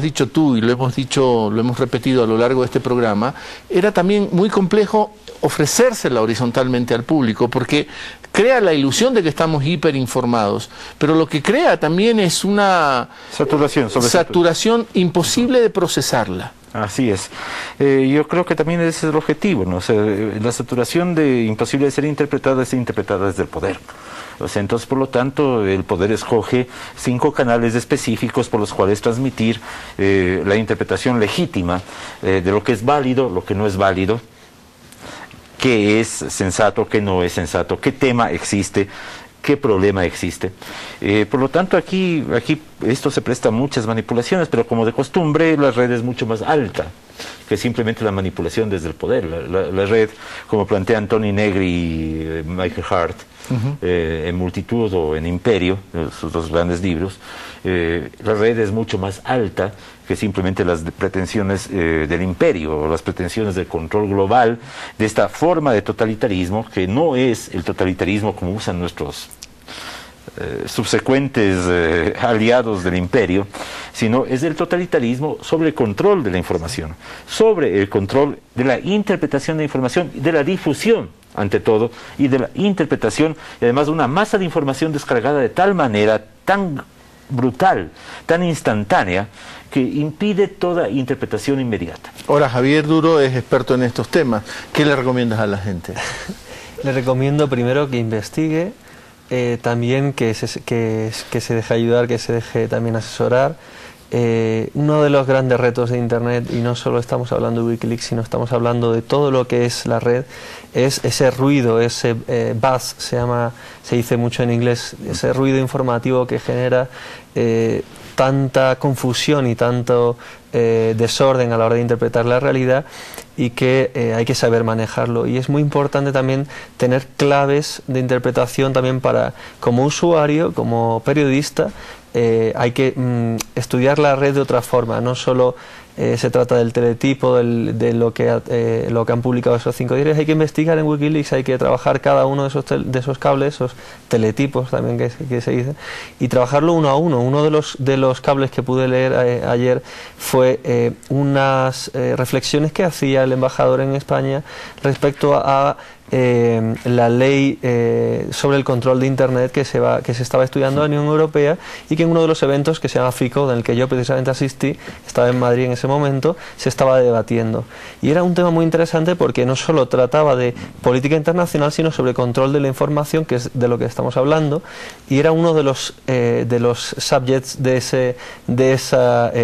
dicho tú y lo hemos repetido a lo largo de este programa, era también muy complejo ofrecérsela horizontalmente al público, porque crea la ilusión de que estamos hiperinformados, pero lo que crea también es una saturación imposible de procesarla. Así es. Yo creo que también ese es el objetivo, ¿no? O sea, la saturación de imposible de ser interpretada es interpretada desde el poder. O sea, entonces, por lo tanto, el poder escoge 5 canales específicos por los cuales transmitir la interpretación legítima de lo que es válido, lo que no es válido, qué es sensato, qué no es sensato, qué tema existe, qué problema existe. Por lo tanto, aquí esto se presta a muchas manipulaciones, pero como de costumbre, la red es mucho más alta que simplemente la manipulación desde el poder. La red, como plantean Tony Negri y Michael Hart, en Multitud o en Imperio, sus 2 grandes libros, la red es mucho más alta que simplemente las pretensiones del imperio o las pretensiones del control global de esta forma de totalitarismo que no es el totalitarismo como usan nuestros subsecuentes aliados del imperio, sino es el totalitarismo sobre el control de la información, sobre el control de la interpretación de la información, de la difusión ante todo, y de la interpretación, y además de una masa de información descargada de tal manera, tan brutal, tan instantánea, que impide toda interpretación inmediata. Ahora, Javier Duro es experto en estos temas. ¿Qué le recomiendas a la gente? Le recomiendo primero que investigue, también que se deje ayudar, que se deje también asesorar. Uno de los grandes retos de Internet, y no solo estamos hablando de Wikileaks, sino estamos hablando de todo lo que es la red, es ese ruido, ese buzz, se dice mucho en inglés, ese ruido informativo que genera tanta confusión y tanto desorden a la hora de interpretar la realidad, y que hay que saber manejarlo. Y es muy importante también tener claves de interpretación también para, como usuario, como periodista, hay que estudiar la red de otra forma, no solo se trata del teletipo, de lo que han publicado esos 5 diarios. Hay que investigar en Wikileaks, hay que trabajar cada uno de esos cables, esos teletipos también que se dice, y trabajarlo uno a uno. Uno de los cables que pude leer ayer fue unas reflexiones que hacía el embajador en España respecto a la ley sobre el control de Internet que se estaba estudiando en la Unión Europea, y que en uno de los eventos que se llama FICO, en el que yo precisamente asistí, estaba en Madrid en ese momento, se estaba debatiendo. Y era un tema muy interesante porque no solo trataba de política internacional, sino sobre control de la información, que es de lo que estamos hablando, y era uno de los subjects de ese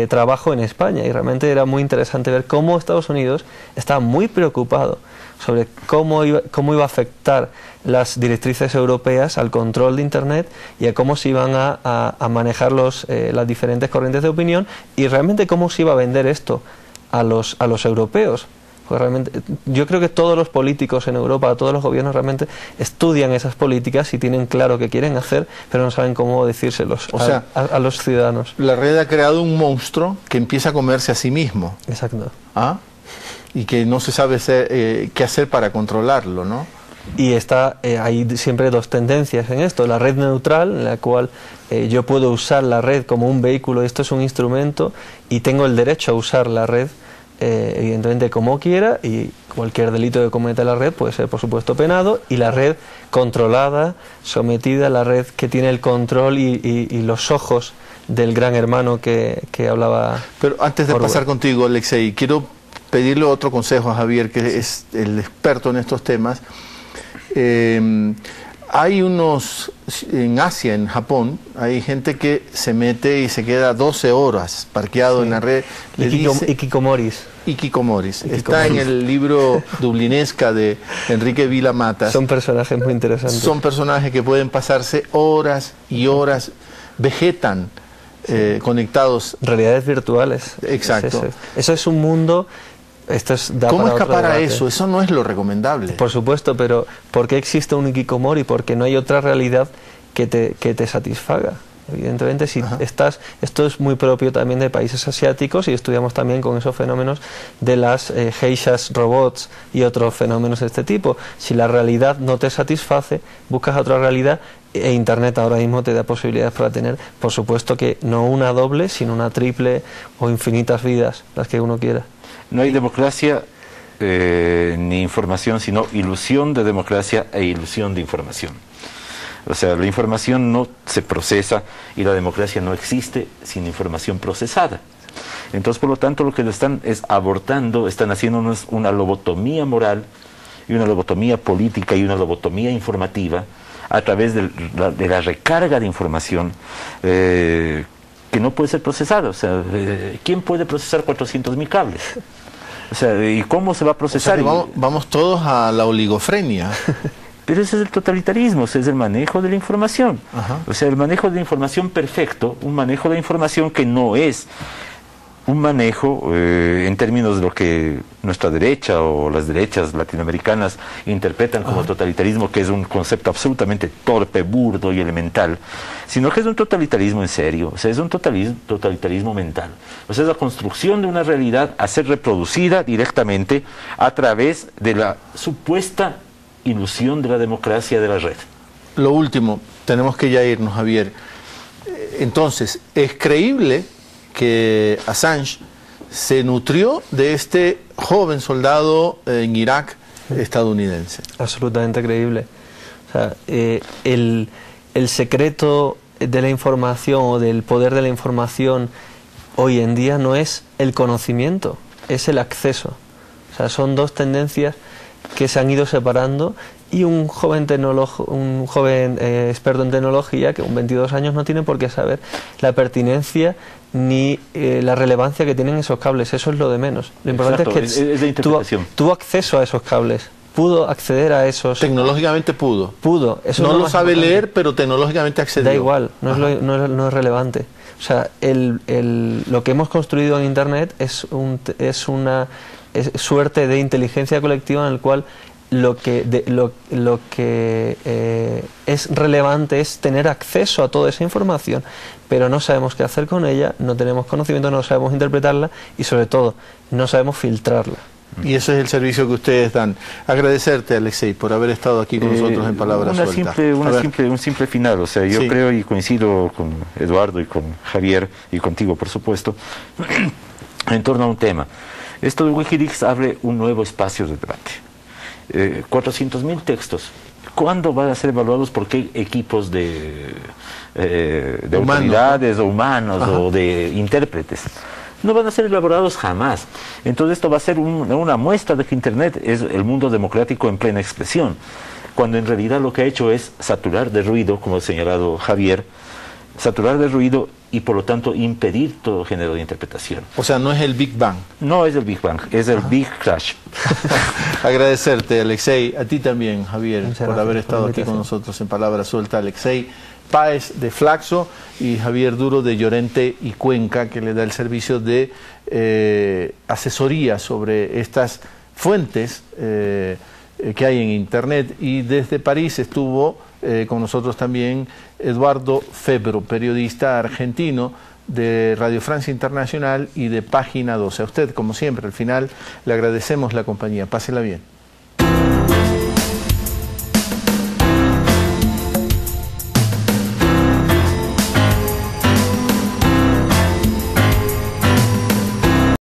trabajo en España. Y realmente era muy interesante ver cómo Estados Unidos estaba muy preocupado sobre cómo iba a afectar las directrices europeas al control de Internet y a cómo se iban a manejar las diferentes corrientes de opinión, y realmente cómo se iba a vender esto a los europeos. Pues realmente, yo creo que todos los políticos en Europa, todos los gobiernos realmente estudian esas políticas y tienen claro qué quieren hacer, pero no saben cómo decírselos a los ciudadanos. La red ha creado un monstruo que empieza a comerse a sí mismo. Exacto. ¿Ah? Y que no se sabe qué hacer para controlarlo, ¿no? Y hay siempre 2 tendencias en esto: la red neutral, en la cual yo puedo usar la red como un vehículo, esto es un instrumento y tengo el derecho a usar la red evidentemente como quiera, y cualquier delito que cometa la red puede ser por supuesto penado. Y la red controlada, sometida, la red que tiene el control y los ojos del gran hermano que hablaba. Pero antes de pasar contigo, Alexei, quiero pedirle otro consejo a Javier, que es el experto en estos temas. Hay en Asia, en Japón, hay gente que se mete y se queda 12 horas parqueado en la red. Ikikomoris. Está en el libro Dublinesca de Enrique Vila Matas. Son personajes muy interesantes. Son personajes que pueden pasarse horas y horas, vegetan conectados. Realidades virtuales. Exacto. Eso es un mundo. ¿Cómo escapar a eso? Eso no es lo recomendable. Por supuesto, pero ¿por qué existe un hikikomori? Porque no hay otra realidad que te satisfaga. Evidentemente, si esto es muy propio también de países asiáticos, y estudiamos también con esos fenómenos de las geishas robots y otros fenómenos de este tipo. Si la realidad no te satisface, buscas otra realidad, e Internet ahora mismo te da posibilidades para tener, por supuesto que no una doble, sino una triple o infinitas vidas, las que uno quiera. No hay democracia ni información, sino ilusión de democracia e ilusión de información. O sea, la información no se procesa y la democracia no existe sin información procesada. Entonces, por lo tanto, lo que lo están es abortando, están haciendo una lobotomía moral y una lobotomía política y una lobotomía informativa a través de la recarga de información que no puede ser procesada. O sea, ¿quién puede procesar 400.000 cables? O sea, ¿y cómo se va a procesar? O sea, vamos todos a la oligofrenia. Pero ese es el totalitarismo, ese es el manejo de la información. Ajá. O sea, el manejo de la información perfecto, un manejo de información que no es un manejo en términos de lo que nuestra derecha o las derechas latinoamericanas interpretan como totalitarismo, que es un concepto absolutamente torpe, burdo y elemental, sino que es un totalitarismo en serio. O sea, es un totalitarismo mental. O sea, es la construcción de una realidad a ser reproducida directamente a través de la supuesta ilusión de la democracia de la red. Lo último, tenemos que ya irnos, Javier. Entonces, ¿es creíble que Assange se nutrió de este joven soldado en Irak estadounidense? Absolutamente creíble. O sea, el secreto de la información o del poder de la información hoy en día no es el conocimiento, es el acceso. O sea, son dos tendencias que se han ido separando, y un joven experto en tecnología que con 22 años no tiene por qué saber la pertinencia ni la relevancia que tienen esos cables. Eso es lo de menos. Lo importante es que es la interpretación. tuvo acceso a esos cables, pudo acceder a esos... Tecnológicamente pudo. Eso no es lo sabe importante. leer, pero tecnológicamente accedió. Da igual, no es relevante. O sea, lo que hemos construido en Internet es una suerte de inteligencia colectiva en el cual lo que es relevante es tener acceso a toda esa información, pero no sabemos qué hacer con ella, no tenemos conocimiento, no sabemos interpretarla y sobre todo no sabemos filtrarla. Y ese es el servicio que ustedes dan. Agradecerte, Alexei, por haber estado aquí con nosotros en Palabras Sueltas. Un simple final. O sea, yo creo y coincido con Eduardo y con Javier y contigo, por supuesto, en torno a un tema. Esto de Wikileaks abre un nuevo espacio de debate. 400.000 textos. ¿Cuándo van a ser evaluados por qué equipos de autoridades o humanos o de intérpretes? No van a ser elaborados jamás. Entonces esto va a ser una muestra de que Internet es el mundo democrático en plena expresión, cuando en realidad lo que ha hecho es saturar de ruido, como ha señalado Javier, saturar de ruido y por lo tanto impedir todo género de interpretación. O sea, no es el Big Bang. No es el Big Bang, es el Big Crash. Agradecerte, Alexei, a ti también, Javier, por haber estado aquí con nosotros en Palabras Sueltas. Alexei Páez de Flaxo y Javier Duro de Llorente y Cuenca, que le da el servicio de asesoría sobre estas fuentes que hay en Internet. Y desde París estuvo con nosotros también Eduardo Febro, periodista argentino de Radio Francia Internacional y de Página 12. A usted, como siempre, al final le agradecemos la compañía. Pásela bien.